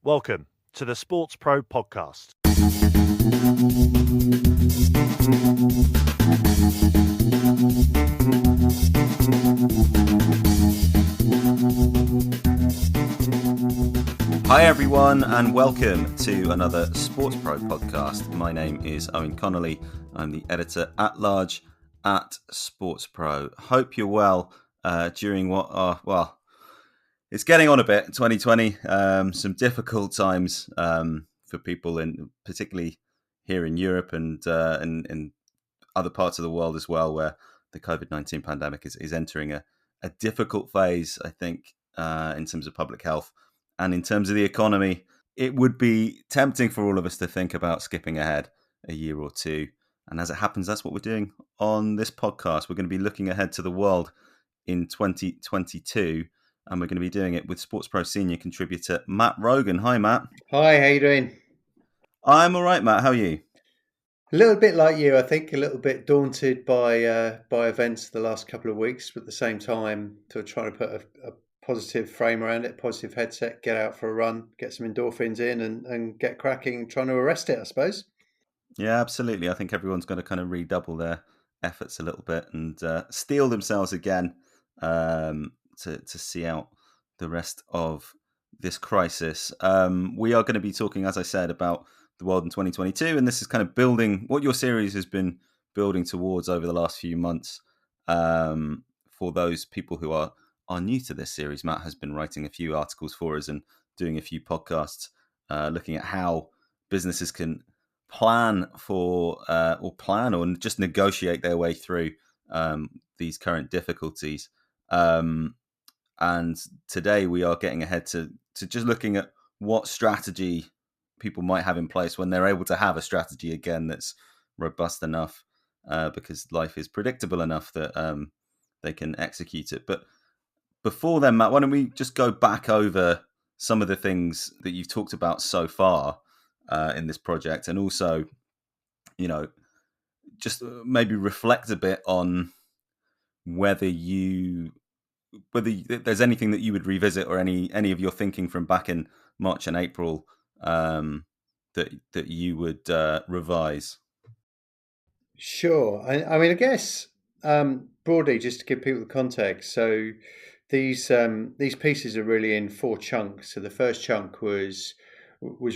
Welcome to the SportsPro Podcast. Hi everyone and welcome to another SportsPro Podcast. My name is Eoin Connolly. I'm the editor-at-large at SportsPro. Hope you're well during what are, it's getting on a bit, 2020. Some difficult times for people, particularly here in Europe and in other parts of the world as well, where the COVID-19 pandemic is entering a difficult phase, I think, in terms of public health and in terms of the economy. It would be tempting for all of us to think about skipping ahead a year or two. And as it happens, that's what we're doing on this podcast. We're going to be looking ahead to the world in 2022. And we're going to be doing it with SportsPro senior contributor Matt Rogan. Hi, Matt. Hi, how you doing? I'm all right, Matt. How are you? A little bit like you, I think. A little bit daunted by events the last couple of weeks, but at the same time, to try to put a positive frame around it, positive headset, get out for a run, get some endorphins in, and get cracking, trying to arrest it, I suppose. Yeah, absolutely. I think everyone's going to kind of redouble their efforts a little bit and steel themselves again. To see out the rest of this crisis. We are going to be talking, as I said, about the world in 2022, and this is kind of building what your series has been building towards over the last few months. For those people who are new to this series, Matt has been writing a few articles for us and doing a few podcasts looking at how businesses can plan for or just negotiate their way through these current difficulties. And today we are getting ahead to just looking at what strategy people might have in place when they're able to have a strategy again that's robust enough, because life is predictable enough that they can execute it. But before then, Matt, why don't we just go back over some of the things that you've talked about so far in this project, and also, just maybe reflect a bit on whether there's anything that you would revisit or any of your thinking from back in March and April that you would revise. Sure. I mean, I guess broadly, just to give people the context. So these pieces are really in four chunks. So the first chunk was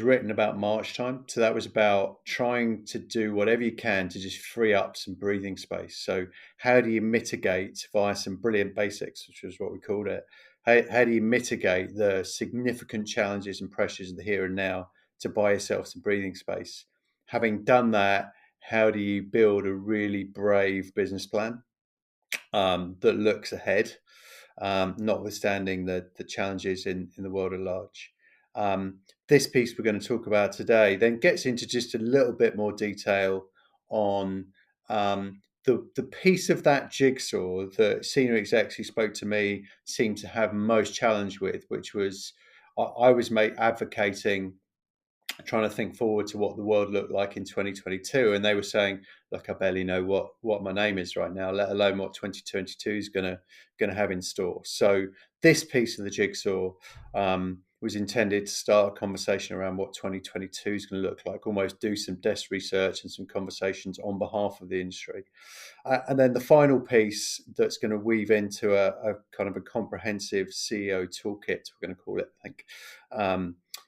written about March time. So that was about trying to do whatever you can to just free up some breathing space. So how do you mitigate via some brilliant basics, which was what we called it? How do you mitigate the significant challenges and pressures of the here and now to buy yourself some breathing space? Having done that, how do you build a really brave business plan that looks ahead, notwithstanding the challenges in the world at large? This piece we're going to talk about today then gets into just a little bit more detail on the piece of that jigsaw that senior execs who spoke to me seemed to have most challenge with, which was I was advocating, trying to think forward to what the world looked like in 2022, and they were saying, look, I barely know what my name is right now, let alone what 2022 is going to have in store. So this piece of the jigsaw was intended to start a conversation around what 2022 is going to look like, almost do some desk research and some conversations on behalf of the industry. And then the final piece that's going to weave into a kind of a comprehensive CEO toolkit, we're going to call it, I think,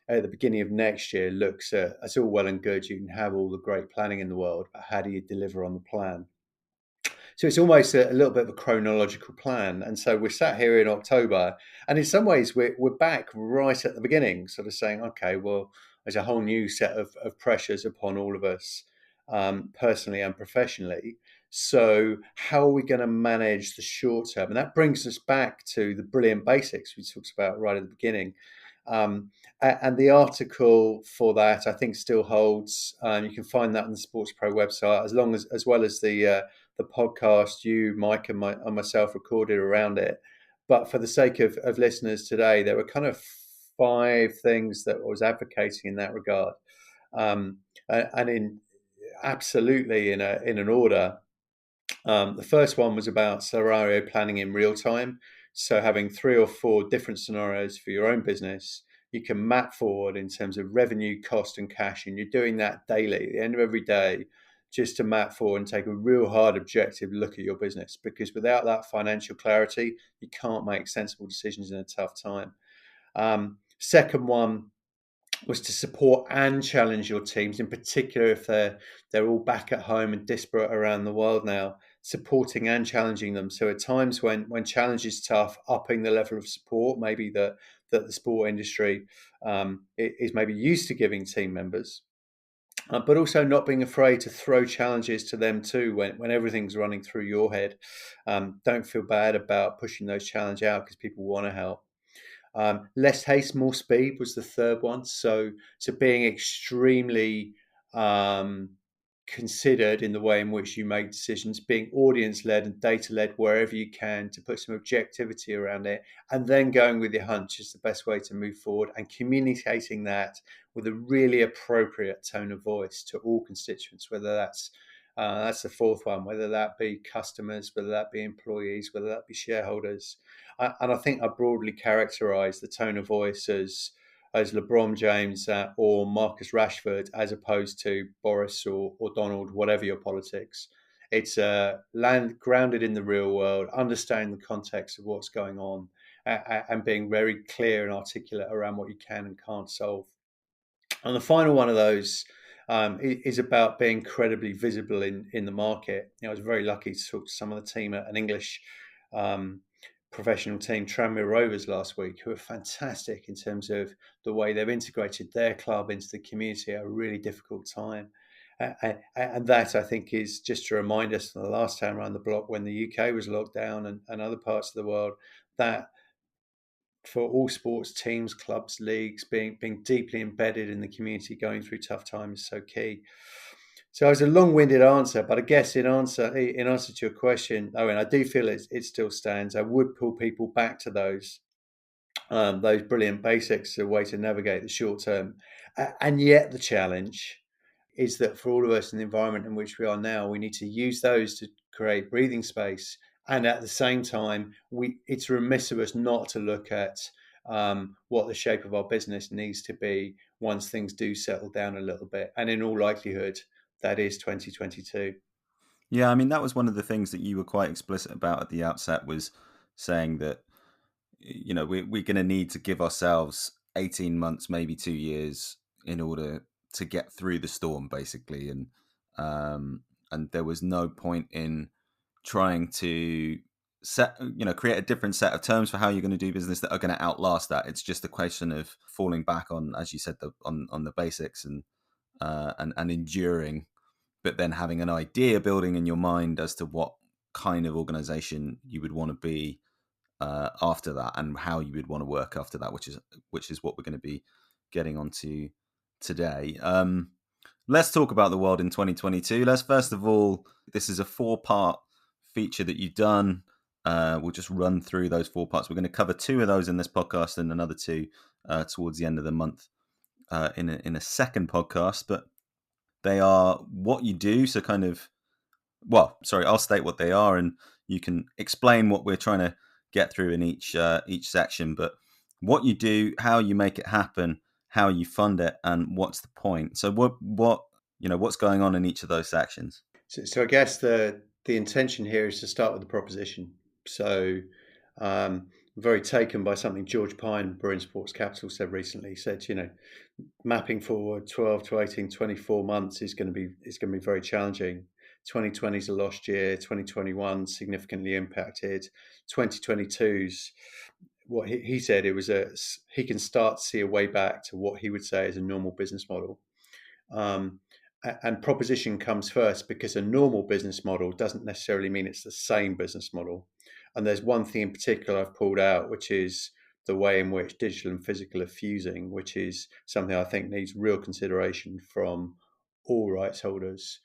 at the beginning of next year, looks at, it's all well and good, you can have all the great planning in the world, but how do you deliver on the plan? So it's almost a little bit of a chronological plan. And so we're sat here in October, and in some ways we're back right at the beginning, sort of saying, okay, well, there's a whole new set of pressures upon all of us, personally and professionally. So how are we going to manage the short term? And that brings us back to the brilliant basics we talked about right at the beginning. And the article for that, I think, still holds. You can find that on the SportsPro website, as well as the podcast you, Mike, and myself recorded around it. But for the sake of listeners today, there were kind of 5 things that I was advocating in that regard, and absolutely in an order. The first one was about scenario planning in real time. So having 3 or 4 different scenarios for your own business, you can map forward in terms of revenue, cost, and cash, and you're doing that daily at the end of every day, just to map forward and take a real hard objective look at your business. Because without that financial clarity, you can't make sensible decisions in a tough time. Second one was to support and challenge your teams, in particular if they're all back at home and disparate around the world now, supporting and challenging them. So at times when challenge is tough, upping the level of support, maybe that the sport industry is maybe used to giving team members. But also not being afraid to throw challenges to them too when everything's running through your head. Don't feel bad about pushing those challenges out because people want to help. Less haste, more speed was the third one. So being extremely considered in the way in which you make decisions, being audience-led and data-led wherever you can to put some objectivity around it, and then going with your hunch is the best way to move forward, and communicating that with a really appropriate tone of voice to all constituents, whether that's the fourth one, whether that be customers, whether that be employees, whether that be shareholders. And I think I broadly characterise the tone of voice as LeBron James or Marcus Rashford, as opposed to Boris or Donald, whatever your politics. It's grounded in the real world, understanding the context of what's going on, and being very clear and articulate around what you can and can't solve. And the final one of those is about being incredibly visible in the market. I was very lucky to talk to some of the team at an English professional team, Tranmere Rovers, last week, who are fantastic in terms of the way they've integrated their club into the community at a really difficult time. And that, I think, is just to remind us from the last time around the block when the UK was locked down and other parts of the world, that for all sports teams, clubs, leagues, being deeply embedded in the community going through tough times is so key. So it's a long-winded answer, but I guess in answer to your question, Owen, I do feel it still stands. I would pull people back to those brilliant basics, a way to navigate the short term. And yet the challenge is that for all of us in the environment in which we are now, we need to use those to create breathing space. And at the same time, it's remiss of us not to look at what the shape of our business needs to be once things do settle down a little bit. And in all likelihood, that is 2022. Yeah, I mean, that was one of the things that you were quite explicit about at the outset, was saying that, we're going to need to give ourselves 18 months, maybe 2 years, in order to get through the storm, basically. And there was no point in trying to create a different set of terms for how you're going to do business that are going to outlast that. It's just a question of falling back on, as you said, on the basics and enduring, but then having an idea building in your mind as to what kind of organization you would want to be after that, and how you would want to work after that, which is what we're going to be getting onto today. Let's talk about the world in 2022. Let's first of all, this is a 4-part feature that you've done. We'll just run through those 4 parts. We're going to cover 2 of those in this podcast and another 2 towards the end of the month in a second podcast. But they are what you do. So I'll state what they are, and you can explain what we're trying to get through in each section. But what you do, how you make it happen, how you fund it, and what's the point. So what's going on in each of those sections? So I guess the intention here is to start with the proposition. So very taken by something George Pine, Bruin Sports Capital, said recently. He said, mapping forward 12 to 18, 24 months is going to be very challenging. 2020 is a lost year. 2021 significantly impacted. 2022's, what he said, he can start to see a way back to what he would say is a normal business model. And proposition comes first, because a normal business model doesn't necessarily mean it's the same business model. And there's one thing in particular I've pulled out, which is the way in which digital and physical are fusing, which is something I think needs real consideration from all rights holders,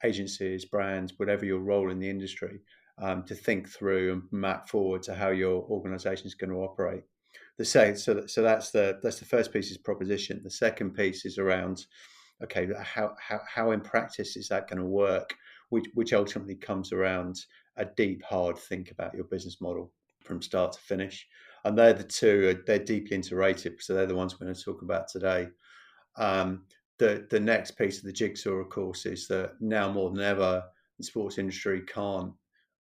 agencies, brands, whatever your role in the industry, to think through and map forward to how your organization is going to operate. So that's the first piece, is proposition. The second piece is around, okay, how in practice is that going to work, which ultimately comes around a deep, hard think about your business model from start to finish. and they're the two. They're deeply interrelated, so they're the ones we're going to talk about today. The next piece of the jigsaw, of course, is that now more than ever, the sports industry can't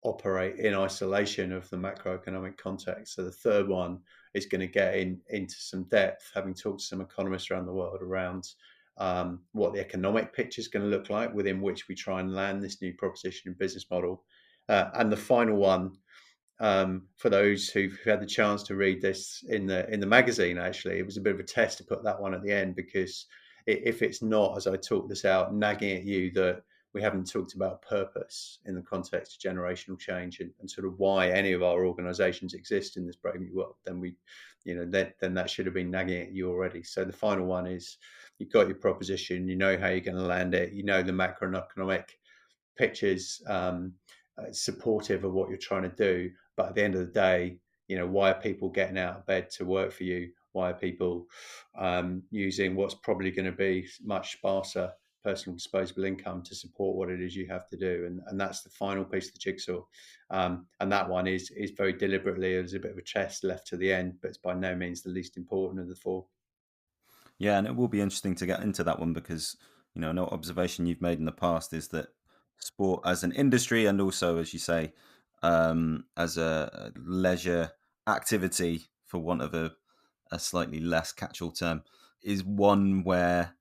operate in isolation of the macroeconomic context. So the third one is going to get into some depth, having talked to some economists around the world around what the economic picture is going to look like within which we try and land this new proposition and business model. And the final one, for those who've had the chance to read this in the magazine, actually, it was a bit of a test to put that one at the end, because if it's not, as I talk this out, nagging at you that we haven't talked about purpose in the context of generational change and sort of why any of our organizations exist in this brave new world, then then that should have been nagging at you already. So the final one is, you've got your proposition, you know how you're going to land it, you know the macroeconomic pictures supportive of what you're trying to do, but at the end of the day, why are people getting out of bed to work for you? Why are people using what's probably going to be much sparser personal disposable income to support what it is you have to do? And that's the final piece of the jigsaw. And that one is very deliberately, there's a bit of a test left to the end, but it's by no means the least important of the four. Yeah, and it will be interesting to get into that one because, an observation you've made in the past is that sport as an industry and also, as you say, as a leisure activity, for want of a slightly less catch-all term, is one where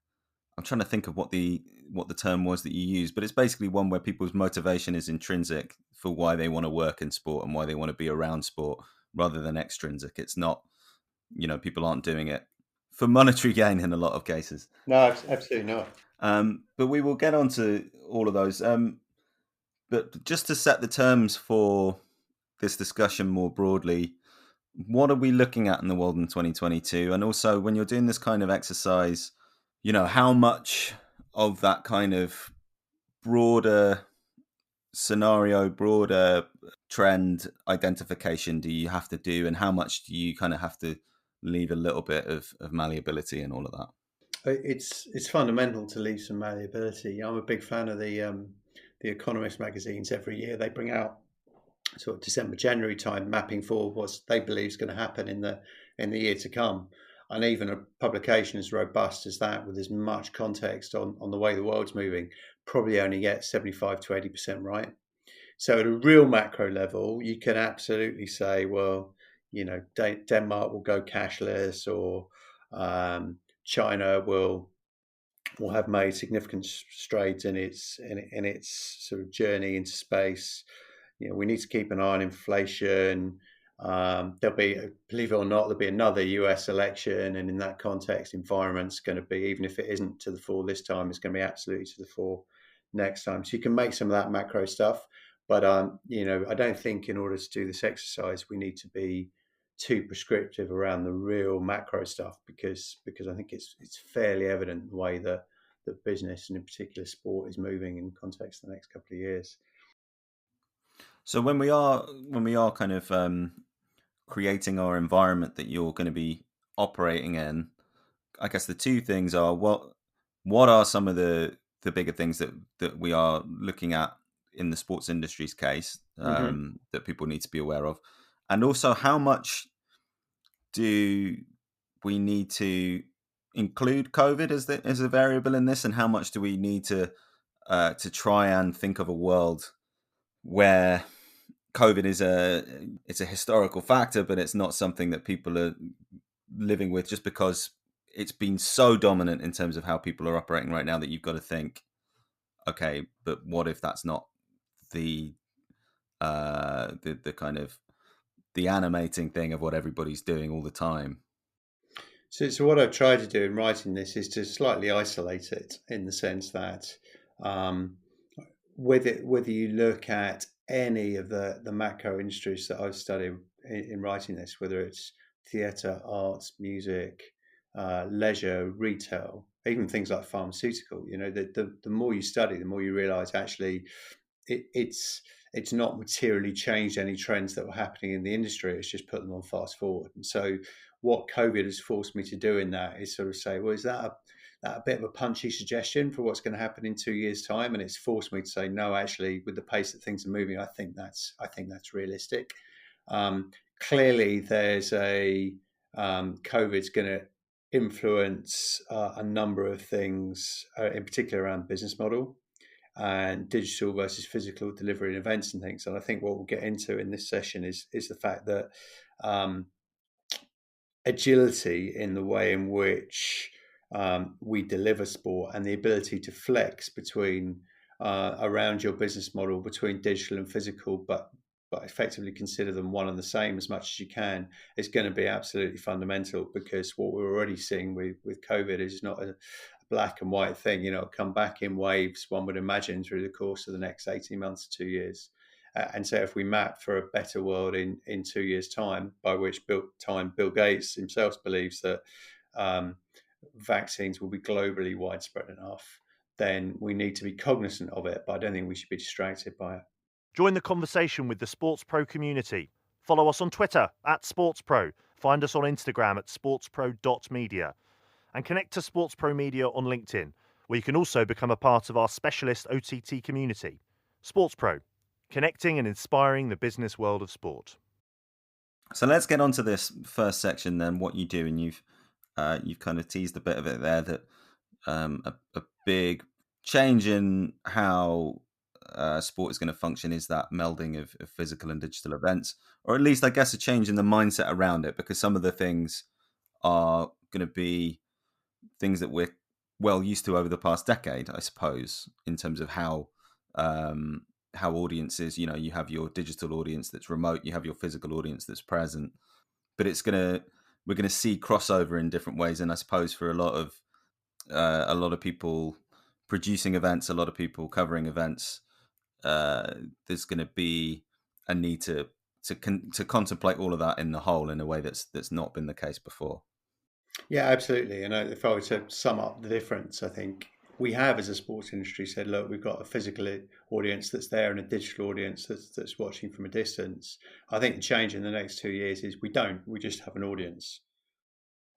I'm trying to think of what the term was that you used, but it's basically one where people's motivation is intrinsic for why they want to work in sport and why they want to be around sport rather than extrinsic. It's not, people aren't doing it for monetary gain in a lot of cases. No, absolutely not. But we will get on to all of those. But just to set the terms for this discussion more broadly, what are we looking at in the world in 2022? And also, when you're doing this kind of exercise, how much of that kind of broader scenario, broader trend identification do you have to do, and how much do you kind of have to leave a little bit of malleability and all of that? It's fundamental to leave some malleability. I'm a big fan of the Economist magazines. Every year they bring out sort of December, January time, mapping for what they believe is going to happen in the year to come. And even a publication as robust as that, with as much context on the way the world's moving, probably only gets 75 to 80% right. So at a real macro level, you can absolutely say, well, Denmark will go cashless, or China will have made significant strides in its sort of journey into space. We need to keep an eye on inflation. There'll be, believe it or not, there'll be another US election, and in that context, environment's going to be, even if it isn't to the fore this time, it's going to be absolutely to the fore next time. So you can make some of that macro stuff, but I don't think in order to do this exercise we need to be too prescriptive around the real macro stuff, because I think it's fairly evident the way that business, and in particular sport, is moving in context of the next couple of years. So when we are kind of creating our environment that you're going to be operating in, I guess the two things are, what are some of the bigger things that we are looking at in the sports industry's case that people need to be aware of, and also how much do we need to include COVID as a variable in this, and how much do we need to try and think of a world where COVID is a historical factor, but it's not something that people are living with just because it's been so dominant in terms of how people are operating right now that you've got to think, okay, but what if that's not the kind of the animating thing of what everybody's doing all the time? So what I've tried to do in writing this is to slightly isolate it, in the sense that whether you look at any of the macro industries that I've studied in writing this, whether it's theatre, arts, music, leisure, retail, even things like pharmaceutical, the more you study, the more you realise actually it's not materially changed any trends that were happening in the industry. It's just put them on fast forward. And so what COVID has forced me to do in that is sort of say, well, is that a bit of a punchy suggestion for what's going to happen in 2 years' time? And it's forced me to say, no, actually, with the pace that things are moving, I think that's realistic. clearly there's COVID's going to influence a number of things, in particular around business model and digital versus physical delivery and events and things. And I think what we'll get into in this session is the fact that agility in the way in which we deliver sport and the ability to flex between around your business model between digital and physical, but effectively consider them one and the same as much as you can, is going to be absolutely fundamental, because what we're already seeing with COVID is not a black and white thing. It'll come back in waves, one would imagine, through the course of the next 18 months to 2 years. And so if we map for a better world in 2 years' time, by which Bill Gates himself believes that vaccines will be globally widespread enough, then we need to be cognizant of it, but I don't think we should be distracted by it. Join the conversation with the SportsPro community. Follow us on Twitter @SportsPro. Find us on Instagram @sportspro.media. And connect to SportsPro Media on LinkedIn, where you can also become a part of our specialist OTT community. SportsPro, connecting and inspiring the business world of sport. So let's get on to this first section then, what you do. And you've kind of teased a bit of it there, that a big change in how sport is going to function is that melding of physical and digital events, or at least I guess a change in the mindset around it, because some of the things are going to be things that we're well used to over the past decade, I suppose, in terms of how audiences, you have your digital audience that's remote, you have your physical audience that's present, but we're going to see crossover in different ways. And I suppose for a lot of people producing events, a lot of people covering events, there's going to be a need to contemplate all of that in the whole, in a way that's not been the case before. Yeah, absolutely. And if I were to sum up the difference, I think we have, as a sports industry, said, look, we've got a physical audience that's there and a digital audience that's watching from a distance. I think the change in the next 2 years is we just have an audience.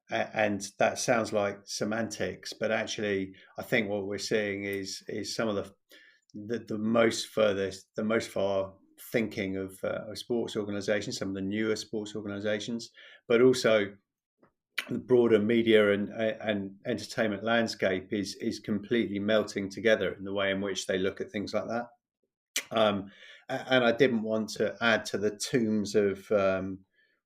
And that sounds like semantics, but actually, I think what we're seeing is some of the most far thinking of sports organisations, some of the newer sports organisations, but also the broader media and entertainment landscape is completely melting together in the way in which they look at things like that. And I didn't want to add to the tombs of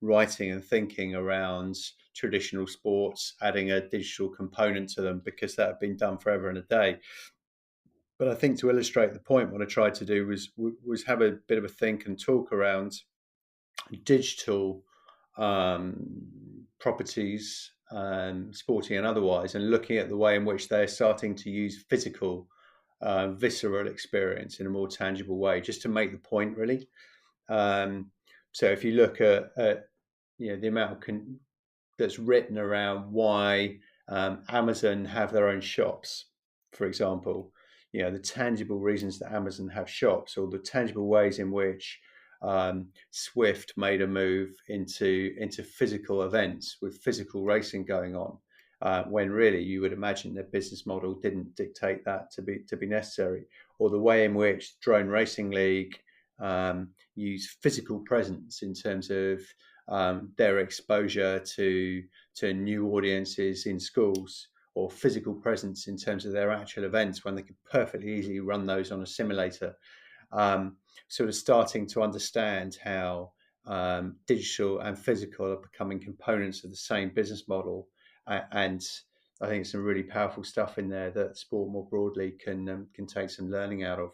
writing and thinking around traditional sports, adding a digital component to them, because that had been done forever and a day. But I think to illustrate the point, what I tried to do was have a bit of a think and talk around digital properties, sporting and otherwise, and looking at the way in which they're starting to use physical, visceral experience in a more tangible way, just to make the point, really. So if you look at the amount that's written around why Amazon have their own shops, for example, the tangible reasons that Amazon have shops, or the tangible ways in which Zwift made a move into physical events with physical racing going on, when really you would imagine their business model didn't dictate that to be necessary, or the way in which Drone Racing League use physical presence in terms of their exposure to new audiences in schools, or physical presence in terms of their actual events, when they could perfectly easily run those on a simulator. Sort of starting to understand how digital and physical are becoming components of the same business model. And I think some really powerful stuff in there that sport more broadly can take some learning out of.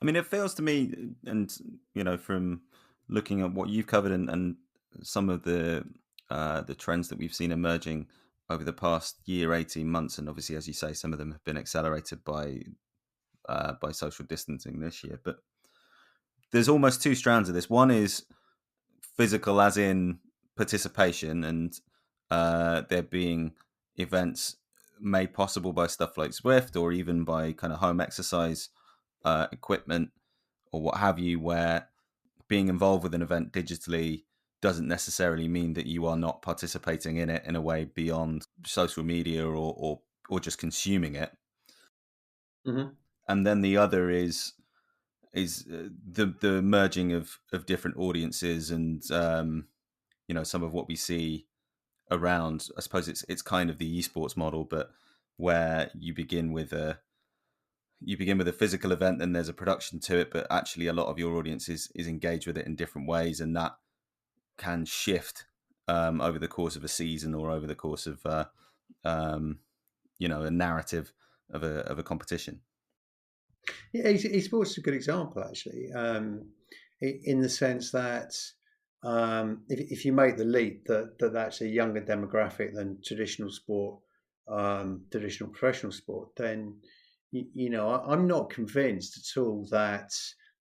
I mean, it feels to me, and from looking at what you've covered and some of the trends that we've seen emerging over the past year, 18 months, and obviously, as you say, some of them have been accelerated by social distancing this year. But there's almost two strands of this. One is physical, as in participation, and there being events made possible by stuff like Zwift, or even by kind of home exercise equipment or what have you, where being involved with an event digitally doesn't necessarily mean that you are not participating in it in a way beyond social media or just consuming it. Mm-hmm. And then the other is the merging of different audiences and some of what we see around. I suppose it's kind of the esports model, but where you begin with a physical event, then there's a production to it, but actually a lot of your audience is engaged with it in different ways, and that can shift over the course of a season or over the course of a narrative of a competition. Yeah, esports is a good example, actually, in the sense that if you make the leap that that's a younger demographic than traditional sport, traditional professional sport, then I'm not convinced at all that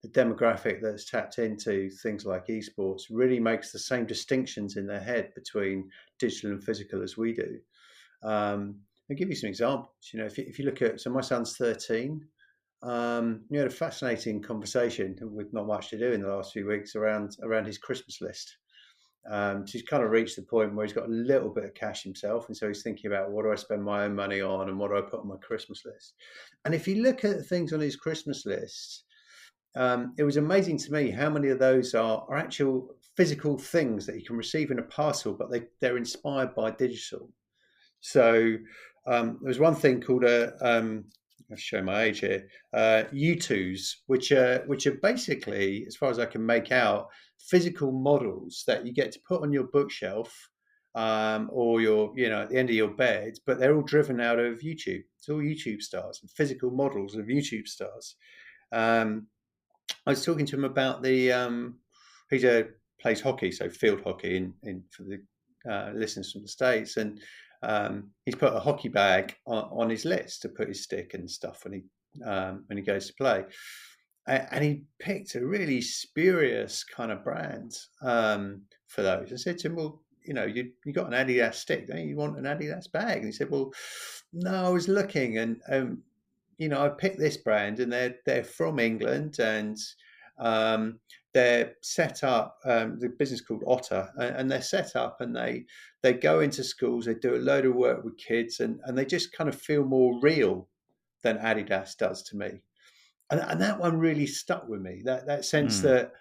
the demographic that's tapped into things like esports really makes the same distinctions in their head between digital and physical as we do. I'll give you some examples. If you look at, so my son's 13. We had a fascinating conversation with not much to do in the last few weeks around his Christmas list. So he's kind of reached the point where he's got a little bit of cash himself, and so he's thinking about, what do I spend my own money on, and what do I put on my Christmas list? And if you look at the things on his Christmas list, it was amazing to me how many of those are actual physical things that you can receive in a parcel, but they're inspired by digital. So there was one thing called I'll show my age here, U2s, which are basically, as far as I can make out, physical models that you get to put on your bookshelf or at the end of your bed, but they're all driven out of YouTube. It's all YouTube stars and physical models of YouTube stars. I was talking to him about he plays hockey, so field hockey in for the listeners from the States, and he's put a hockey bag on his list to put his stick and stuff when he goes to play. And he picked a really spurious kind of brand for those. I said to him, well, you got an Adidas stick, don't you? You want an Adidas bag? And he said, well, no, I was looking, and I picked this brand, and they're from England, and they're set up. The business called Otter, and they're set up, and they go into schools. They do a load of work with kids, and they just kind of feel more real than Adidas does to me. And that one really stuck with me. That sense that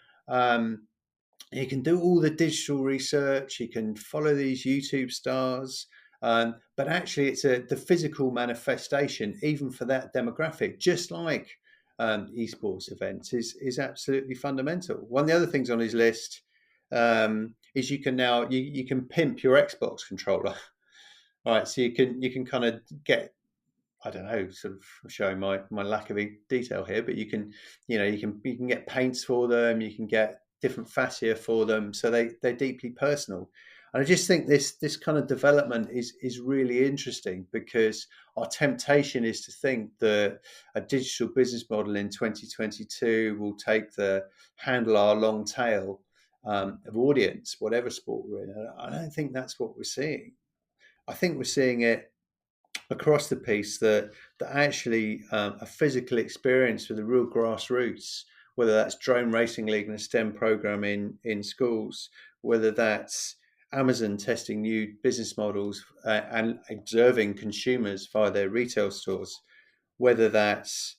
you can do all the digital research, you can follow these YouTube stars, but actually it's the physical manifestation, even for that demographic, just like esports events, is absolutely fundamental. One of the other things on his list is you can now you can pimp your Xbox controller. All right, so you can kind of get, I don't know, sort of showing my lack of detail here, but you can get paints for them, you can get different fascia for them, so they're deeply personal. And I just think this kind of development is really interesting, because our temptation is to think that a digital business model in 2022 will handle our long tail of audience, whatever sport we're in. I don't think that's what we're seeing. I think we're seeing it across the piece that actually a physical experience with the real grassroots, whether that's drone racing league and a STEM program in schools, whether that's Amazon testing new business models and observing consumers via their retail stores, whether that's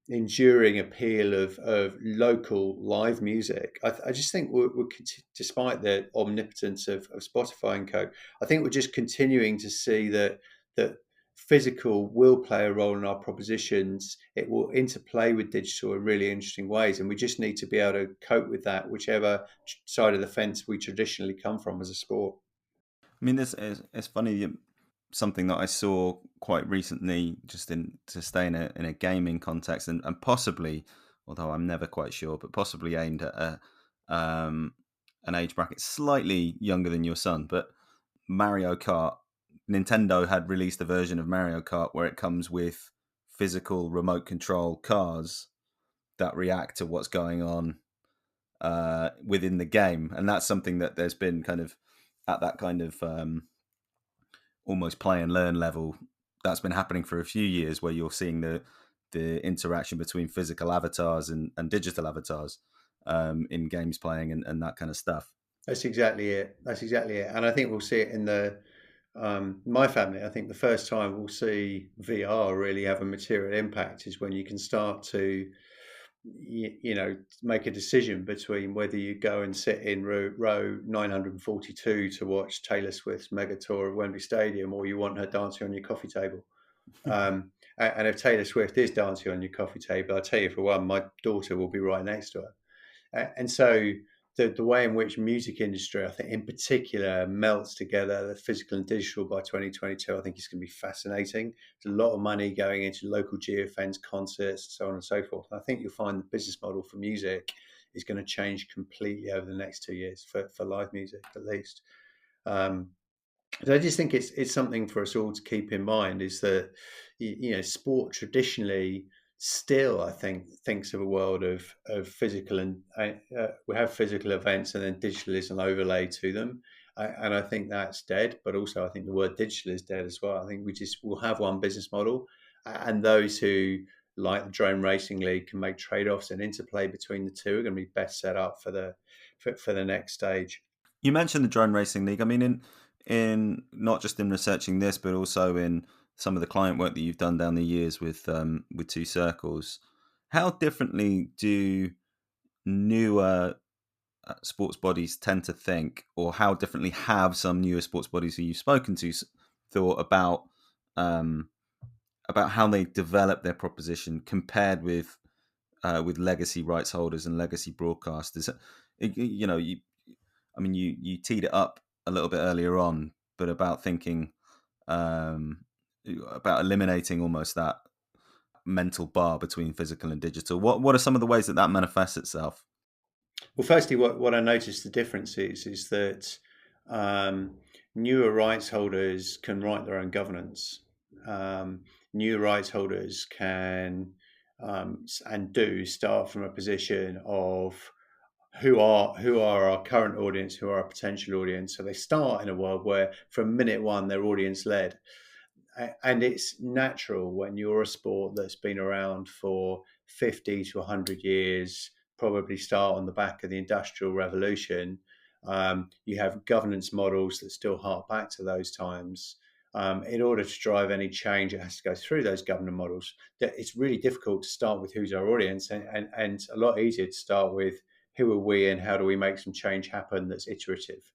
enduring appeal of local live music. I just think we're despite the omnipotence of Spotify and co, I think we're just continuing to see that physical will play a role in our propositions. It will interplay with digital in really interesting ways, and we just need to be able to cope with that, whichever side of the fence we traditionally come from as a sport. I mean, it's funny. Something that I saw quite recently, just to stay in a gaming context, and possibly, although I'm never quite sure, but possibly aimed at an age bracket slightly younger than your son, but Mario Kart. Nintendo had released a version of Mario Kart where it comes with physical remote control cars that react to what's going on within the game. And that's something that there's been kind of at that kind of almost play and learn level that's been happening for a few years, where you're seeing the interaction between physical avatars and digital avatars in games playing and that kind of stuff. That's exactly it. And I think we'll see it in my family. I think the first time we'll see VR really have a material impact is when you can start to make a decision between whether you go and sit in row 942 to watch Taylor Swift's mega tour of Wembley Stadium, or you want her dancing on your coffee table. And if Taylor Swift is dancing on your coffee table, I'll tell you for one, my daughter will be right next to her. And so the way in which music industry, I think in particular, melts together the physical and digital by 2022, I think is going to be fascinating. There's a lot of money going into local geofence, concerts, so on and so forth. And I think you'll find the business model for music is going to change completely over the next 2 years for live music, at least. So I just think it's something for us all to keep in mind, is that sport traditionally still, I think, thinks of a world of physical, and we have physical events, and then digital is an overlay to them. And I think that's dead, but also I think the word digital is dead as well. I think we'll have one business model, and those who, like the Drone Racing League, can make trade-offs and interplay between the two are going to be best set up for the next stage. You mentioned the Drone Racing League. I mean, in not just in researching this, but also in some of the client work that you've done down the years with Two Circles, how differently do newer sports bodies tend to think, or how differently have some newer sports bodies who you've spoken to thought about how they develop their proposition compared with legacy rights holders and legacy broadcasters? You teed it up a little bit earlier on, but about thinking about eliminating almost that mental bar between physical and digital. What are some of the ways that manifests itself? Well, firstly, what I noticed the difference is that newer rights holders can write their own governance. Newer rights holders can and do start from a position of who are our current audience, who are our potential audience. So they start in a world where from minute one they're audience led. And it's natural when you're a sport that's been around for 50 to 100 years, probably start on the back of the Industrial Revolution. You have governance models that still hark back to those times. In order to drive any change, it has to go through those governance models. It's really difficult to start with who's our audience, and a lot easier to start with who are we and how do we make some change happen that's iterative.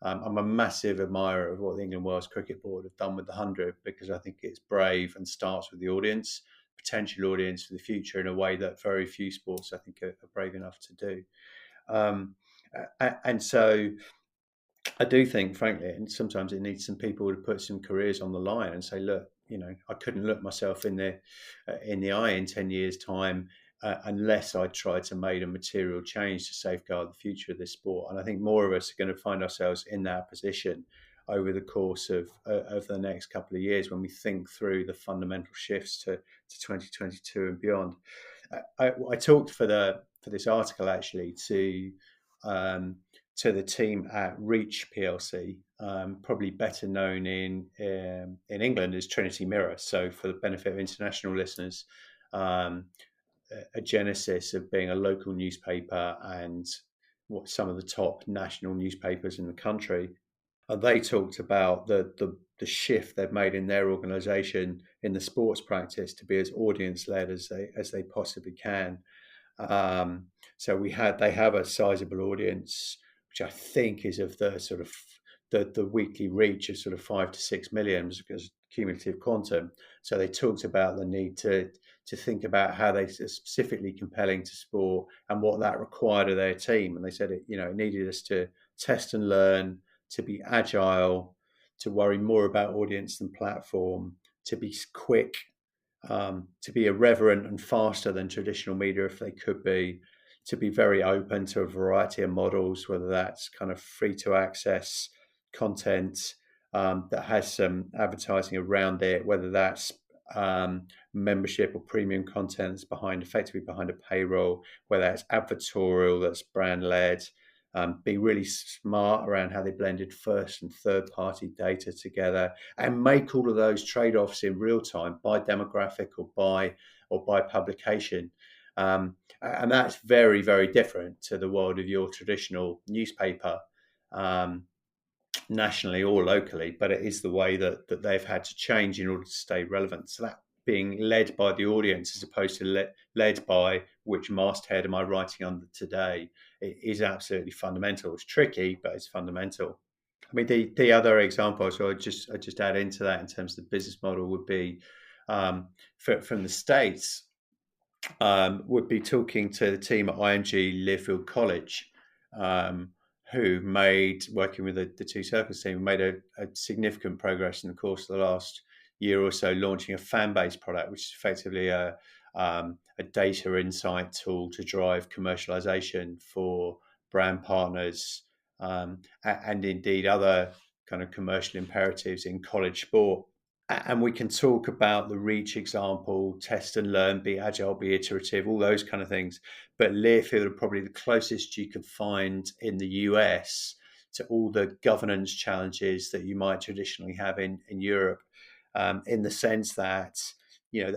I'm a massive admirer of what the England Wales Cricket Board have done with the 100, because I think it's brave and starts with the audience, potential audience for the future, in a way that very few sports, I think, are brave enough to do. And so I do think, frankly, and sometimes it needs some people to put some careers on the line and say, look, I couldn't look myself in the eye in 10 years' time unless I tried to make a material change to safeguard the future of this sport. And I think more of us are going to find ourselves in that position over the course of the next couple of years, when we think through the fundamental shifts to 2022 and beyond. I talked for this article actually to the team at Reach PLC, probably better known in England as Trinity Mirror. So for the benefit of international listeners, a genesis of being a local newspaper and what some of the top national newspapers in the country. They talked about the shift they've made in their organisation in the sports practice to be as audience led as they possibly can. So they have a sizable audience, which I think is of the sort of the weekly reach of sort of 5 to 6 million because cumulative quantum. So they talked about the need to think about how they are specifically compelling to sport and what that required of their team. And they said it needed us to test and learn, to be agile, to worry more about audience than platform, to be quick, to be irreverent and faster than traditional media if they could be, to be very open to a variety of models, whether that's kind of free to access content that has some advertising around it, whether that's membership or premium content that's effectively behind a paywall, whether that's advertorial that's brand led. Be really smart around how they blended first and third party data together, and make all of those trade-offs in real time by demographic or by publication. And that's very, very different to the world of your traditional newspaper, nationally or locally, but it is the way that they've had to change in order to stay relevant. So being led by the audience as opposed to led by which masthead am I writing under today, it is absolutely fundamental. It's tricky, but it's fundamental. I mean, the other example, so I just add into that in terms of the business model would be from the States, would be talking to the team at IMG Learfield College, who working with the Two Circles team, made a significant progress in the course of the last year or so, launching a fan-based product, which is effectively a data insight tool to drive commercialization for brand partners, and indeed other kind of commercial imperatives in college sport. And we can talk about the reach example, test and learn, be agile, be iterative, all those kind of things. But Learfield are probably the closest you could find in the US to all the governance challenges that you might traditionally have in Europe, in the sense that,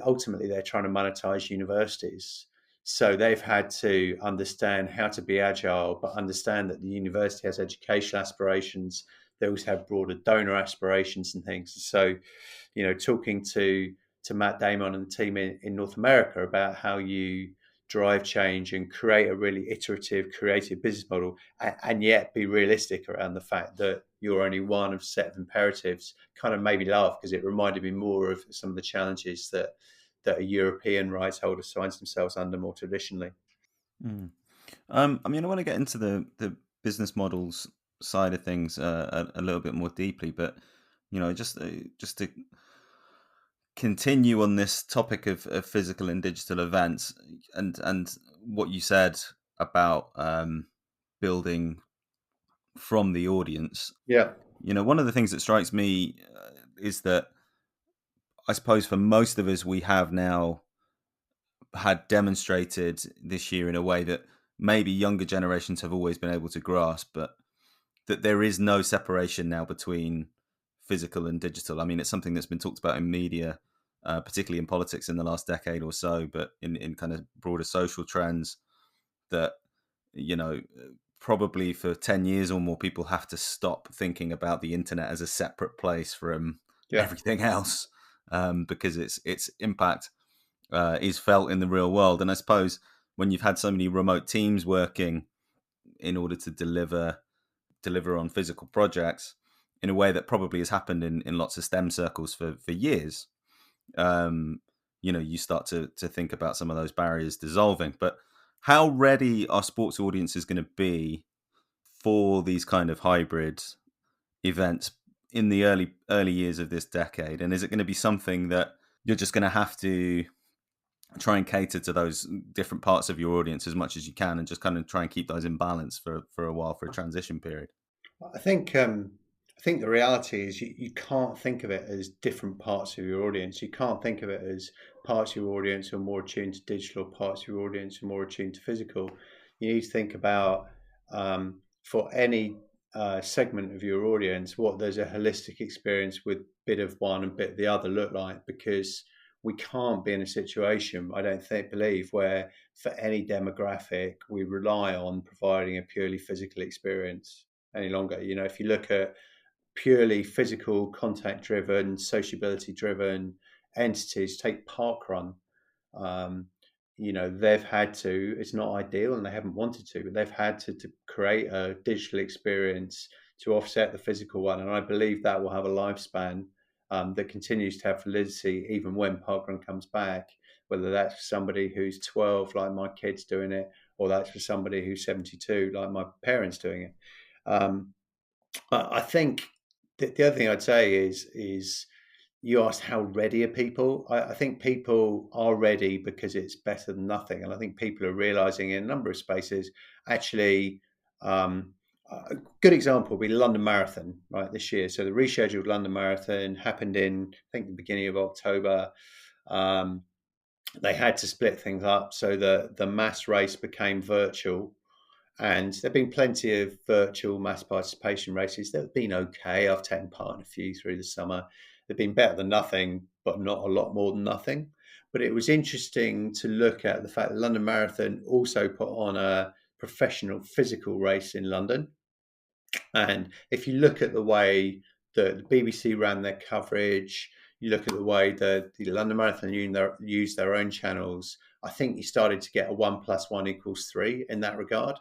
ultimately they're trying to monetize universities. So they've had to understand how to be agile, but understand that the university has educational aspirations. They also have broader donor aspirations and things. So, talking to Matt Damon and the team in North America about how you drive change and create a really iterative, creative business model, and yet be realistic around the fact that you're only one of a set of imperatives, kind of made me laugh because it reminded me more of some of the challenges that a European rights holder finds themselves under more traditionally. I want to get into the business models side of things a little bit more deeply, but just to continue on this topic of physical and digital events, and what you said about building from the audience. Yeah. One of the things that strikes me is that I suppose for most of us, we have now had demonstrated this year in a way that maybe younger generations have always been able to grasp, but that there is no separation now between physical and digital. I mean, it's something that's been talked about in media, particularly in politics in the last decade or so, but in kind of broader social trends that, probably for 10 years or more, people have to stop thinking about the internet as a separate place from everything else, because its impact is felt in the real world. And I suppose when you've had so many remote teams working in order to deliver on physical projects in a way that probably has happened in lots of STEM circles for years, you start to think about some of those barriers dissolving. But how ready are sports audiences going to be for these kind of hybrid events in the early years of this decade? And is it going to be something that you're just going to have to try and cater to those different parts of your audience as much as you can, and just kind of try and keep those in balance for a while, for a transition period? I think the reality is you can't think of it as different parts of your audience. You can't think of it as parts of your audience who are more attuned to digital, parts of your audience who are more attuned to physical. You need to think about, for any segment of your audience, what does a holistic experience with bit of one and bit of the other look like? Because we can't be in a situation, I don't believe, where for any demographic we rely on providing a purely physical experience any longer. If you look at purely physical, contact-driven, sociability-driven entities, take Parkrun. They've had to, it's not ideal and they haven't wanted to, but they've had to create a digital experience to offset the physical one. And I believe that will have a lifespan that continues to have validity even when Parkrun comes back, whether that's for somebody who's 12, like my kids doing it, or that's for somebody who's 72, like my parents doing it. I think the other thing I'd say is you asked how ready are people. I think people are ready because it's better than nothing. And I think people are realizing in a number of spaces, actually, a good example would be London Marathon, right, this year. So the rescheduled London Marathon happened in, I think, the beginning of October. They had to split things up so that the mass race became virtual. And there have been plenty of virtual mass participation races that have been okay. I've taken part in a few through the summer. They've been better than nothing, but not a lot more than nothing. But it was interesting to look at the fact that London Marathon also put on a professional physical race in London. And if you look at the way that the BBC ran their coverage, you look at the way the London Marathon use their own channels, I think you started to get a 1+1=3 in that regard.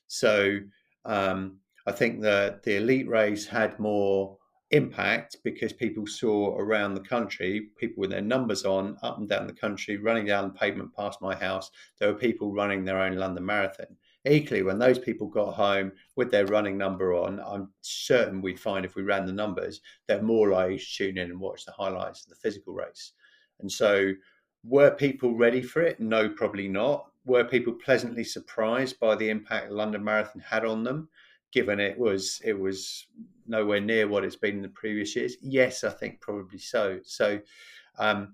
So I think that the elite race had more impact because people saw around the country people with their numbers on up and down the country, running down the pavement past my house. There were people running their own London Marathon. Equally, when those people got home with their running number on, I'm certain we'd find if we ran the numbers, they're more likely to tune in and watch the highlights of the physical race. And so were people ready for it? No, probably not. Were people pleasantly surprised by the impact London Marathon had on them, given it was nowhere near what it's been in the previous years? Yes, I think probably so. So I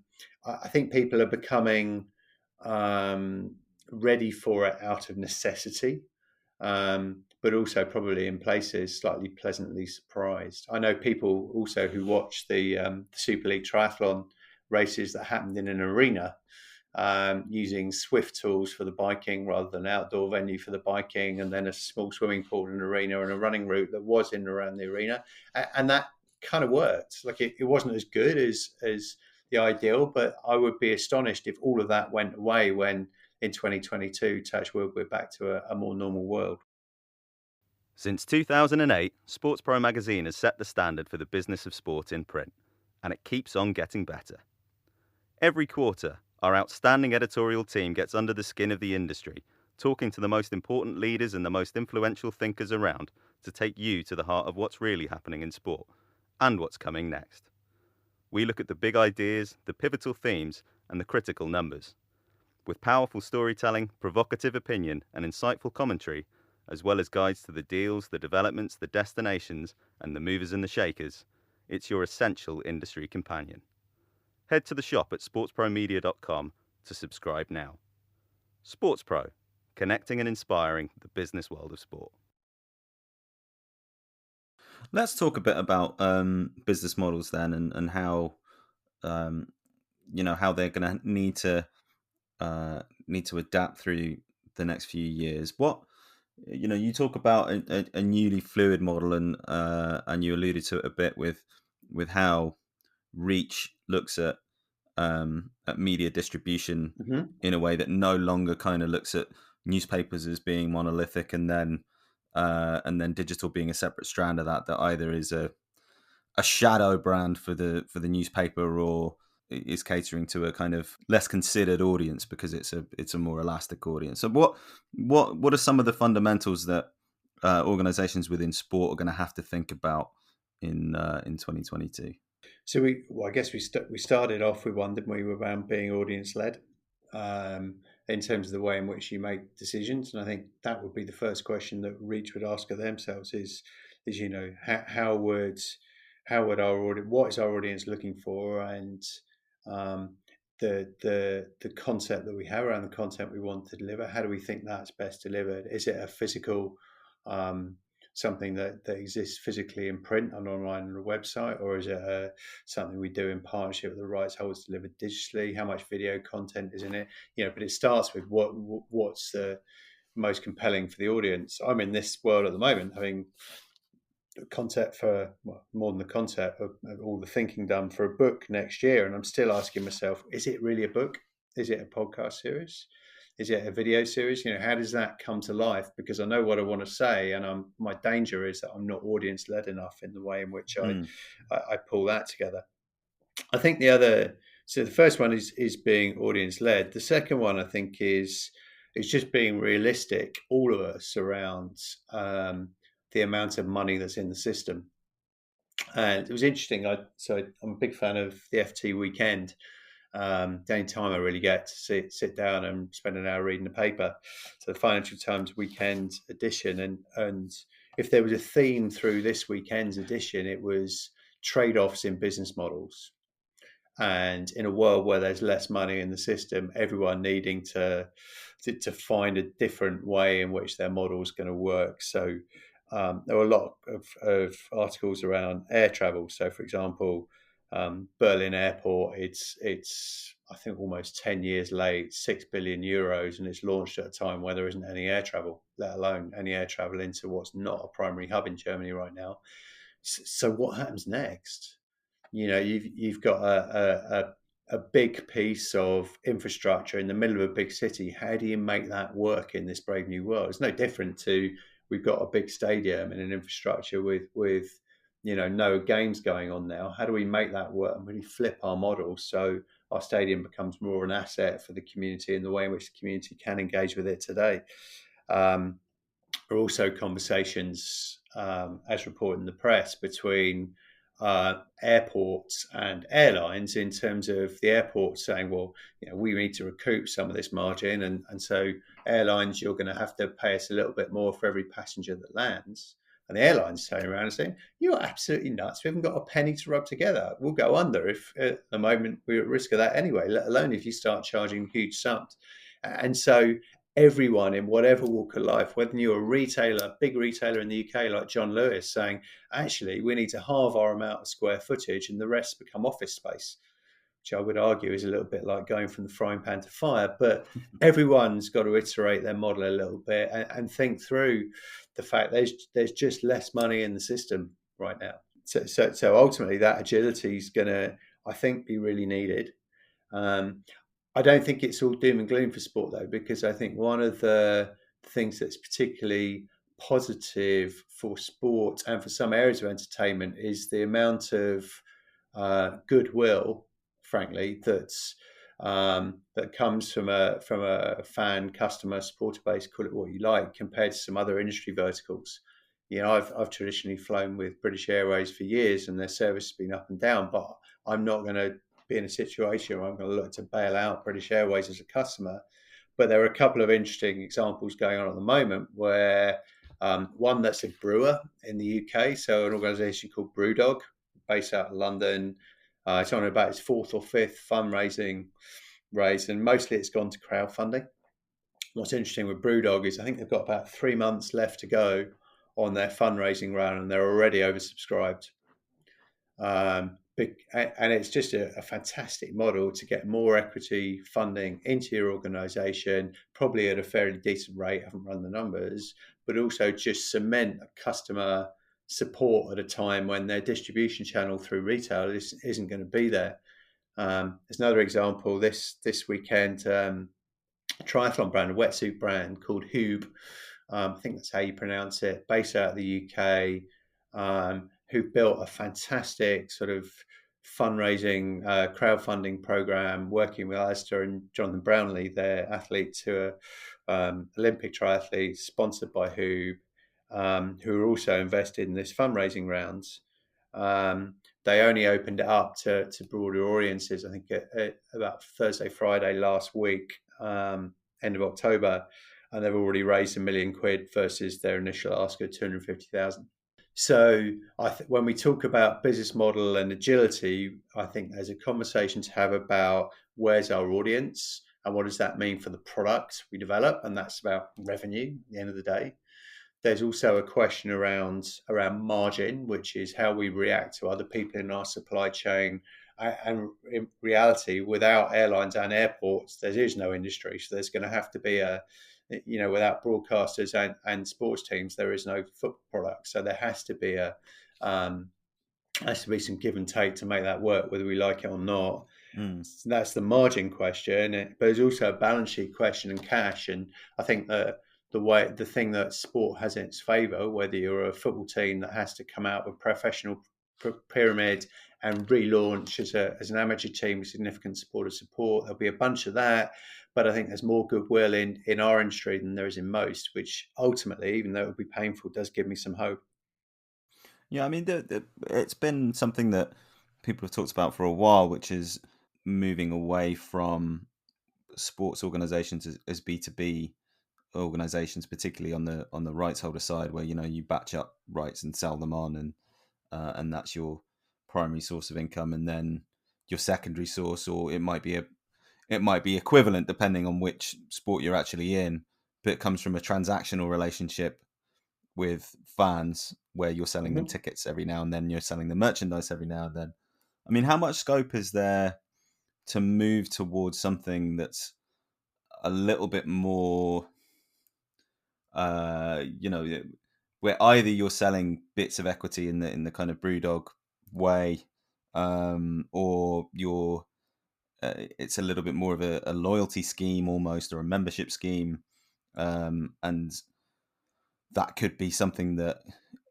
think people are becoming ready for it out of necessity, but also probably in places slightly pleasantly surprised. I know people also who watch the Super League triathlon races that happened in an arena, using Zwift tools for the biking rather than outdoor venue for the biking, and then a small swimming pool in an arena and a running route that was in and around the arena. And that kind of worked. Like it wasn't as good as the ideal, but I would be astonished if all of that went away when in 2022, touch wood, we're back to a more normal world. Since 2008, SportsPro magazine has set the standard for the business of sport in print, and it keeps on getting better. Every quarter, our outstanding editorial team gets under the skin of the industry, talking to the most important leaders and the most influential thinkers around to take you to the heart of what's really happening in sport and what's coming next. We look at the big ideas, the pivotal themes, and the critical numbers. With powerful storytelling, provocative opinion, and insightful commentary, as well as guides to the deals, the developments, the destinations, and the movers and the shakers, it's your essential industry companion. Head to the shop at sportspromedia.com to subscribe now. SportsPro, connecting and inspiring the business world of sport. Let's talk a bit about business models then, and how how they're going to need to adapt through the next few years. What you talk about a newly fluid model, and you alluded to it a bit with how Reach looks at media distribution in a way that no longer kind of looks at newspapers as being monolithic, and then digital being a separate strand of that either is a shadow brand for the newspaper, or is catering to a kind of less considered audience because it's a more elastic audience. So what are some of the fundamentals that organizations within sport are going to have to think about in 2022? So I guess we started off with one, didn't we, around being audience led, in terms of the way in which you make decisions. And I think that would be the first question that Reach would ask of themselves is how would our audience, what is our audience looking for, and the concept that we have around the content we want to deliver, how do we think that's best delivered? Is it a physical something that exists physically in print and online on a website, or is it something we do in partnership with the rights holders delivered digitally? How much video content is in it? But it starts with what's the most compelling for the audience. I'm in this world at the moment having concept for more than the concept of all the thinking done for a book next year, and I'm still asking myself, is it really a book? Is it a podcast series? Is it a video series? How does that come to life? Because I know what I want to say, and my danger is that I'm not audience led enough in the way in which I pull that together. I think the first one is being audience led. The second one, I think, is just being realistic, all of us, around the amount of money that's in the system. And it was interesting. I'm a big fan of the FT Weekend. The only time I really get to sit down and spend an hour reading the paper. So the Financial Times Weekend edition. And if there was a theme through this weekend's edition, it was trade-offs in business models. And in a world where there's less money in the system, everyone needing to find a different way in which their model is going to work. So there were a lot of articles around air travel. So, for example, Berlin Airport, it's I think almost 10 years late, 6 billion euros, and it's launched at a time where there isn't any air travel, let alone any air travel into what's not a primary hub in Germany right now. So what happens next? you've got a big piece of infrastructure in the middle of a big city. How do you make that work in this brave new world? It's no different to, we've got a big stadium and an infrastructure with no games going on now. How do we make that work and really flip our model so our stadium becomes more of an asset for the community and the way in which the community can engage with it today? Are also conversations, as reported in the press, between airports and airlines, in terms of the airports saying, well, we need to recoup some of this margin, and so airlines, you're going to have to pay us a little bit more for every passenger that lands. And the airlines turning around and saying, you're absolutely nuts. We haven't got a penny to rub together. We'll go under if at the moment we're at risk of that anyway, let alone if you start charging huge sums. And so everyone in whatever walk of life, whether you're a retailer, big retailer in the UK like John Lewis, saying, actually, we need to halve our amount of square footage and the rest become office space, which I would argue is a little bit like going from the frying pan to fire. But everyone's got to iterate their model a little bit and think through the fact there's just less money in the system right now. So ultimately, that agility is going to, I think, be really needed. I don't think it's all doom and gloom for sport, though, because I think one of the things that's particularly positive for sport and for some areas of entertainment is the amount of goodwill, frankly, that comes from a fan, customer, supporter base, call it what you like, compared to some other industry verticals. I've traditionally flown with British Airways for years, and their service has been up and down, but I'm not going to be in a situation where I'm going to look to bail out British Airways as a customer. But there are a couple of interesting examples going on at the moment where one that's a brewer in the UK, so an organisation called Brewdog, based out of London. It's on about its fourth or fifth fundraising raise, and mostly it's gone to crowdfunding. What's interesting with Brewdog is I think they've got about 3 months left to go on their fundraising round, and they're already oversubscribed. And it's just a fantastic model to get more equity funding into your organisation, probably at a fairly decent rate. I haven't run the numbers, but also just cement a customer support at a time when their distribution channel through retail isn't going to be there. There's another example this weekend, a triathlon brand, a wetsuit brand called Hoob. I think that's how you pronounce it, based out of the UK, who built a fantastic sort of fundraising, crowdfunding program, working with Alistair and Jonathan Brownlee, their athletes who are Olympic triathletes, sponsored by Hoob, who are also invested in this fundraising rounds. They only opened it up to broader audiences, I think, at about Thursday, Friday last week, end of October, and they've already raised £1 million versus their initial ask of 250,000. So when we talk about business model and agility, I think there's a conversation to have about where's our audience and what does that mean for the product we develop, and that's about revenue at the end of the day. There's also a question around margin, which is how we react to other people in our supply chain. And in reality, without airlines and airports, there is no industry. So there's going to have to be without broadcasters and sports teams, there is no football product. So there has to be some give and take to make that work, whether we like it or not. So that's the margin question, but there's also a balance sheet question and cash. And I think that the thing that sport has in its favour, whether you're a football team that has to come out with professional pyramid and relaunch as an amateur team with significant supporter support, there'll be a bunch of that. But I think there's more goodwill in our industry than there is in most, which ultimately, even though it would be painful, does give me some hope. Yeah, I mean, it's been something that people have talked about for a while, which is moving away from sports organizations as B2B organizations, particularly on the rights holder side, where you batch up rights and sell them on, and that's your primary source of income, and then your secondary source, or it might be equivalent depending on which sport you're actually in, but it comes from a transactional relationship with fans where you're selling them tickets every now and then, you're selling them merchandise every now and then. I mean, how much scope is there to move towards something that's a little bit more, where either you're selling bits of equity in the kind of Brewdog way, or you're it's a little bit more of a loyalty scheme almost, or a membership scheme, and that could be something that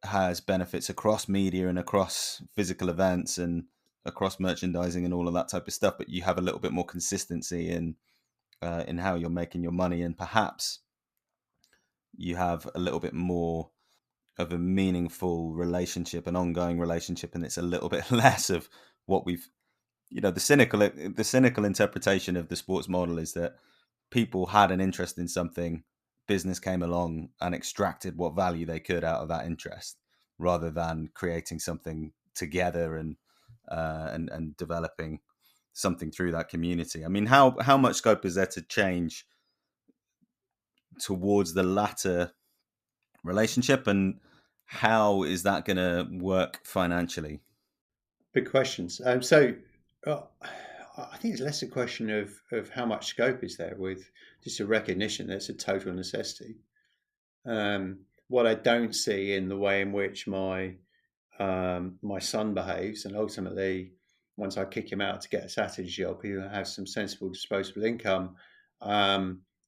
has benefits across media and across physical events and across merchandising and all of that type of stuff. But you have a little bit more consistency in how you're making your money, and perhaps you have a little bit more of a meaningful relationship, an ongoing relationship, and it's a little bit less of what we've, the cynical interpretation of the sports model is that people had an interest in something, business came along and extracted what value they could out of that interest, rather than creating something together and developing something through that community. I mean, how much scope is there to change towards the latter relationship, and how is that going to work financially? Big questions. I think it's less a question of how much scope is there, with just a recognition that it's a total necessity. What I don't see in the way in which my son behaves, and ultimately, once I kick him out to get a Saturday job, he'll have some sensible disposable income.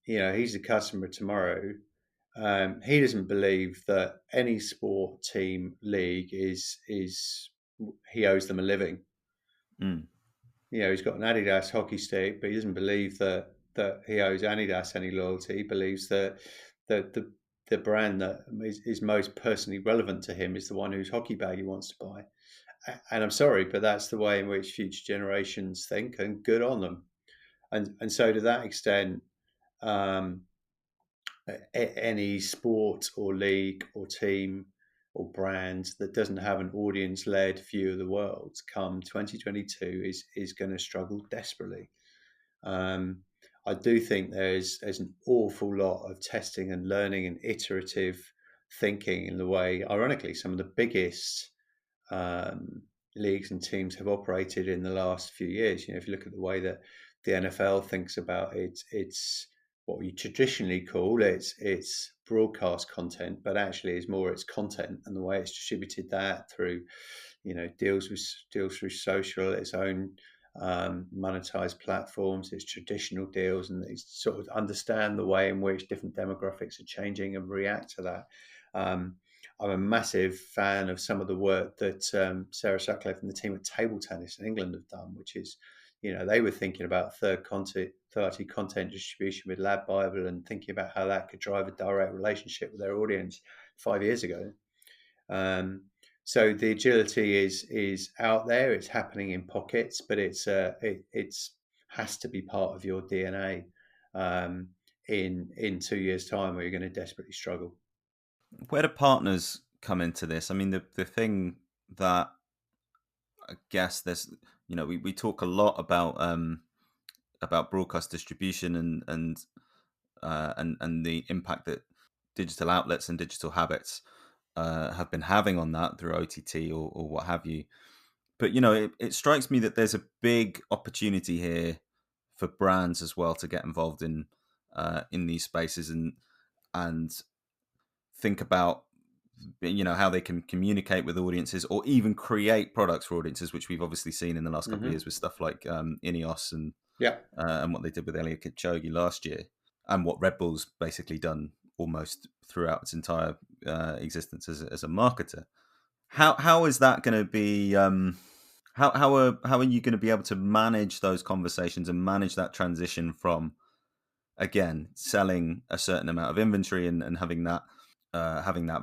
He's a customer tomorrow. He doesn't believe that any sport, team, league is he owes them a living. Mm. He's got an Adidas hockey stick, but he doesn't believe that he owes Adidas any loyalty. He believes that the brand that is most personally relevant to him is the one whose hockey bag he wants to buy. And I'm sorry, but that's the way in which future generations think, and good on them. And so to that extent, any sport or league or team or brand that doesn't have an audience-led view of the world come 2022 is going to struggle desperately. I do think there's an awful lot of testing and learning and iterative thinking in the way, ironically, some of the biggest leagues and teams have operated in the last few years. If you look at the way that the NFL thinks about it, it's what we traditionally call it's broadcast content, but actually is more its content and the way it's distributed that through, deals through social, its own monetized platforms, its traditional deals, and they sort of understand the way in which different demographics are changing and react to that. I'm a massive fan of some of the work that Sarah Sutcliffe and the team at Table Tennis in England have done, which is, they were thinking about third-party content distribution with Lab Bible and thinking about how that could drive a direct relationship with their audience 5 years ago. So the agility is out there. It's happening in pockets, but it's has to be part of your DNA in 2 years' time, where you're going to desperately struggle. Where do partners come into this? I mean, the thing that I guess there's, we talk a lot about broadcast distribution and the impact that digital outlets and digital habits have been having on that through OTT or what have you. But it strikes me that there's a big opportunity here for brands as well to get involved in these spaces and think about how they can communicate with audiences or even create products for audiences, which we've obviously seen in the last couple of years with stuff like Ineos and what they did with Eliud Kipchoge last year, and what Red Bull's basically done almost throughout its entire existence as a marketer. How is that going to be? How are you going to be able to manage those conversations and manage that transition from, again, selling a certain amount of inventory and having that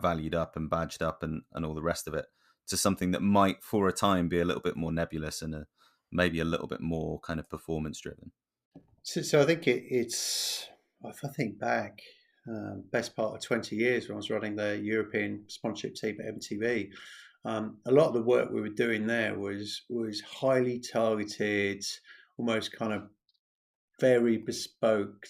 valued up and badged up and all the rest of it, to something that might for a time be a little bit more nebulous and maybe a little bit more kind of performance driven? So I think it's, if I think back, best part of 20 years when I was running the European sponsorship team at MTV, a lot of the work we were doing there was highly targeted, almost kind of very bespoke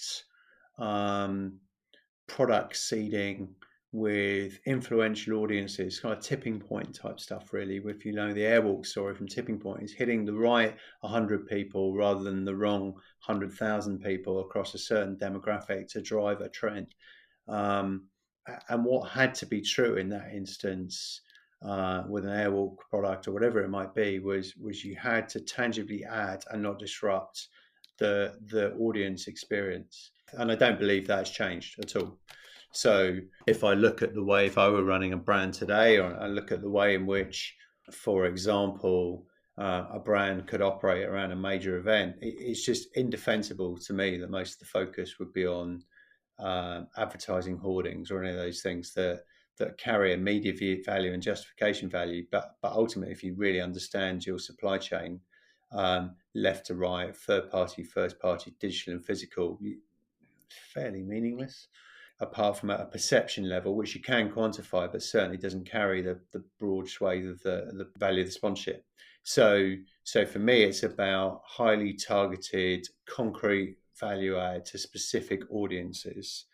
product seeding with influential audiences, kind of tipping point type stuff, really. If you know the Airwalk story from Tipping Point, is hitting the right 100 people rather than the wrong 100,000 people across a certain demographic to drive a trend. And what had to be true in that instance with an Airwalk product or whatever it might be, was you had to tangibly add and not disrupt the audience experience. And I don't believe that's changed at all. So if I look at the way, if I were running a brand today, or I look at the way in which, for example, a brand could operate around a major event, it's just indefensible to me that most of the focus would be on advertising hoardings or any of those things that carry a media value and justification value. But ultimately, if you really understand your supply chain, left to right, third party, first party, digital and physical, fairly meaningless, apart from at a perception level, which you can quantify, but certainly doesn't carry the broad swathe of the value of the sponsorship. So for me, it's about highly targeted, concrete value add to specific audiences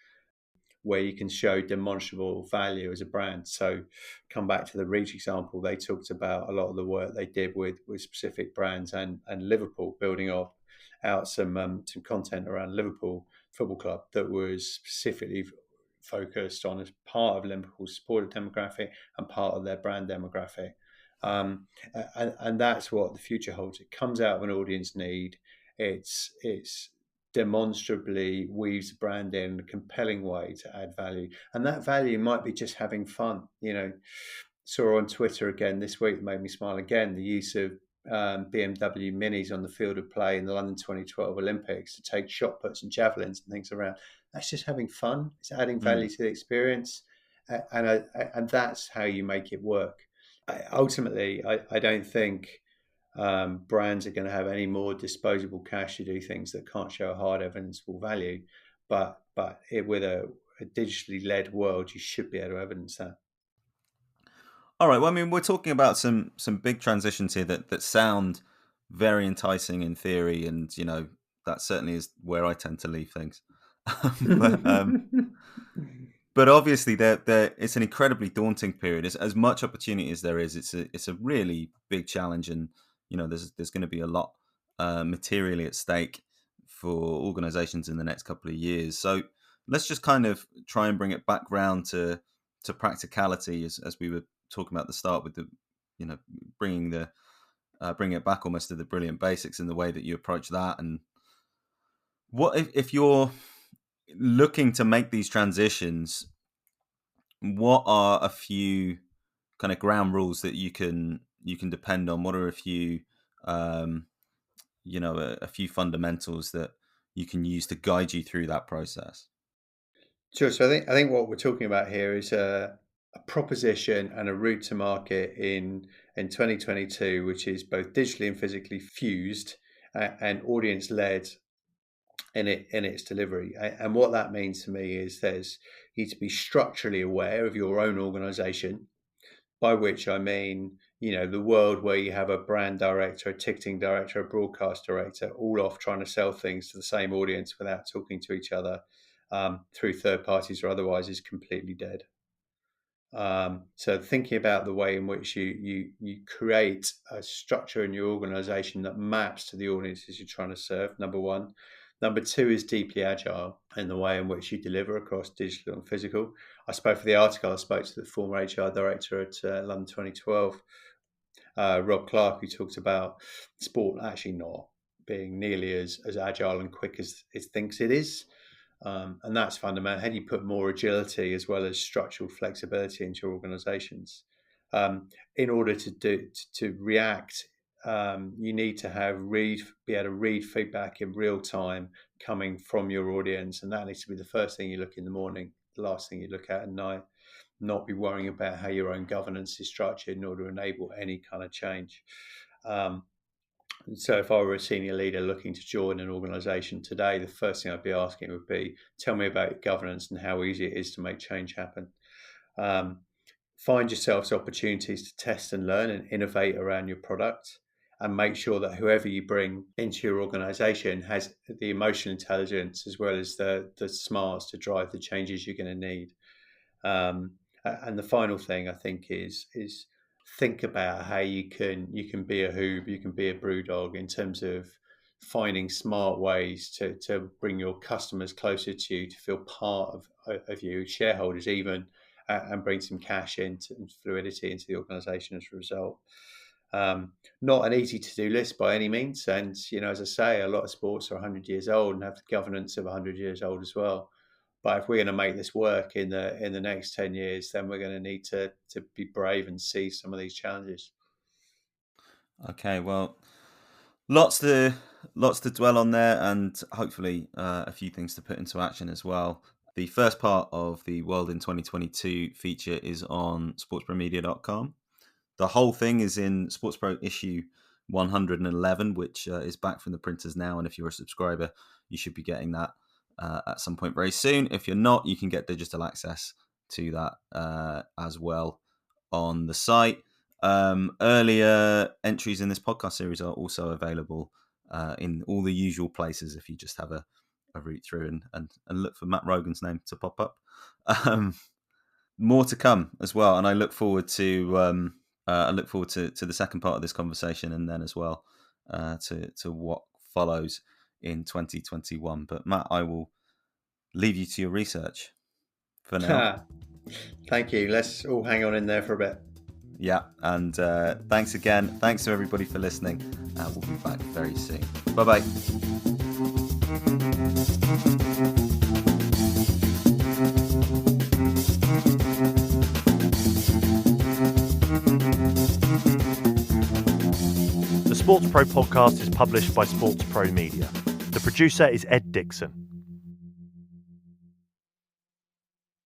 where you can show demonstrable value as a brand. So come back to the Reach example, they talked about a lot of the work they did with specific brands and Liverpool, building out some content around Liverpool Football Club that was specifically focused on as part of Liverpool's supporter demographic and part of their brand demographic. And that's what the future holds. It comes out of an audience need. It's demonstrably weaves brand in a compelling way to add value, and that value might be just having fun. Saw on Twitter again this week, made me smile again, the use of BMW minis on the field of play in the London 2012 Olympics to take shot puts and javelins and things around. That's just having fun. It's adding value to the experience, and that's how you make it work. Ultimately, I don't think brands are going to have any more disposable cash to do things that can't show a hard evidenceable value. But with a digitally led world, you should be able to evidence that. All right. Well, I mean, we're talking about some big transitions here that sound very enticing in theory, and that certainly is where I tend to leave things. But obviously, it's an incredibly daunting period. As much opportunity as there is, it's a really big challenge, and there's going to be a lot materially at stake for organizations in the next couple of years. So let's just kind of try and bring it back round to practicality, as we were talking about at the start with the bringing it back almost to the brilliant basics in the way that you approach that. And what if you're looking to make these transitions, what are a few kind of ground rules that you can depend on? What are a few a few fundamentals that you can use to guide you through that process? Sure. So I think what we're talking about here is a proposition and a route to market in 2022, which is both digitally and physically fused and audience led in its delivery. And what that means to me is you need to be structurally aware of your own organization, by which I mean, the world where you have a brand director, a ticketing director, a broadcast director, all off trying to sell things to the same audience without talking to each other through third parties or otherwise is completely dead. So thinking about the way in which you create a structure in your organization that maps to the audiences you're trying to serve, number one. Number two is deeply agile in the way in which you deliver across digital and physical. I spoke for the article, I spoke to the former HR director at London 2012, Rob Clark, who talked about sport actually not being nearly as agile and quick as it thinks it is. And that's fundamental. How do you put more agility as well as structural flexibility into your organizations? In order to react, you need to be able to read feedback in real time coming from your audience, and that needs to be the first thing you look in the morning, the last thing you look at night. Not be worrying about how your own governance is structured in order to enable any kind of change. So if I were a senior leader looking to join an organization today, the first thing I'd be asking would be, tell me about your governance and how easy it is to make change happen. Find yourselves opportunities to test and learn and innovate around your product, and make sure that whoever you bring into your organization has the emotional intelligence as well as the smarts to drive the changes you're going to need. And the final thing I think is think about how you can be a hoob, you can be a brew dog in terms of finding smart ways to bring your customers closer to you, to feel part of you, shareholders even, and bring some cash and fluidity into the organisation as a result. Not an easy to-do list by any means, and as I say, a lot of sports are 100 years old and have the governance of 100 years old as well. But if we're going to make this work in the next 10 years, then we're going to need to be brave and seize some of these challenges. Okay, well, lots to dwell on there, and hopefully a few things to put into action as well. The first part of the World in 2022 feature is on sportspromedia.com. The whole thing is in SportsPro issue 111, which is back from the printers now. And if you're a subscriber, you should be getting that at some point very soon. If you're not, you can get digital access to that as well on the site. Earlier entries in this podcast series are also available in all the usual places if you just have a root through and look for Matt Rogan's name to pop up. More to come as well, and I look forward to the second part of this conversation, and then as well to what follows in 2021. But Matt, I will leave you to your research for now. Thank you. Let's all hang on in there for a bit. Yeah, and thanks again. Thanks to everybody for listening. We'll be back very soon. Bye-bye. The SportsPro podcast is published by SportsPro Media. The producer is Ed Dixon.